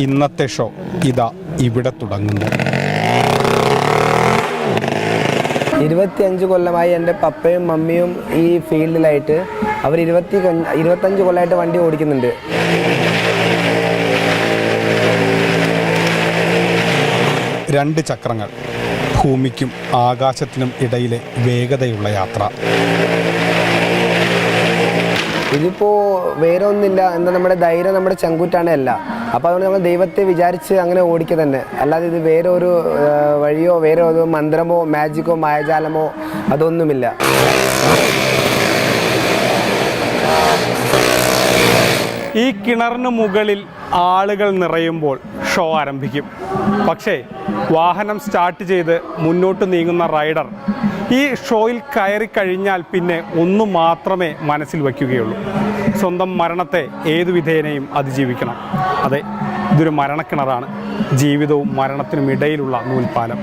ഇന്നത്തെ ഷോ ഇതാ ഇവിടെ തുടങ്ങുന്നു. 25 കൊല്ലമായി എൻ്റെ പപ്പയും മമ്മിയും ഈ ഫീൽഡിലായിട്ട് അവർ 25 കൊല്ലമായിട്ട് വണ്ടി ഓടിക്കുന്നുണ്ട്. രണ്ട് ചക്രങ്ങൾ, ഭൂമിക്കും ആകാശത്തിനും ഇടയിലെ വേഗതയുള്ള യാത്ര. ഇതിപ്പോൾ വേറെ ഒന്നുമില്ല, എന്താ നമ്മുടെ ധൈര്യം, നമ്മുടെ ചങ്കൂറ്റാണ് എല്ലാം. അപ്പോൾ അതുകൊണ്ട് നമ്മൾ ദൈവത്തെ വിചാരിച്ച് അങ്ങനെ ഓടിക്കുക തന്നെ, അല്ലാതെ ഇത് വേറെ ഒരു വഴിയോ വേറെ ഒരു മന്ത്രമോ മാജിക്കോ മായാജാലമോ അതൊന്നുമില്ല. ഈ കിണറിന് മുകളിൽ ആളുകൾ നിറയുമ്പോൾ ഷോ ആരംഭിക്കും. പക്ഷേ വാഹനം സ്റ്റാർട്ട് ചെയ്ത് മുന്നോട്ട് നീങ്ങുന്ന റൈഡർ ഈ ഷോയിൽ കയറി കഴിഞ്ഞാൽ പിന്നെ ഒന്നു മാത്രമേ മനസ്സിൽ വയ്ക്കുകയുള്ളൂ: സ്വന്തം മരണത്തെ ഏതു വിധേനയും അതിജീവിക്കണം. അതെ, ഇതൊരു മരണക്കിണറാണ്, ജീവിതവും മരണത്തിനും ഇടയിലുള്ള നൂൽപ്പാലം.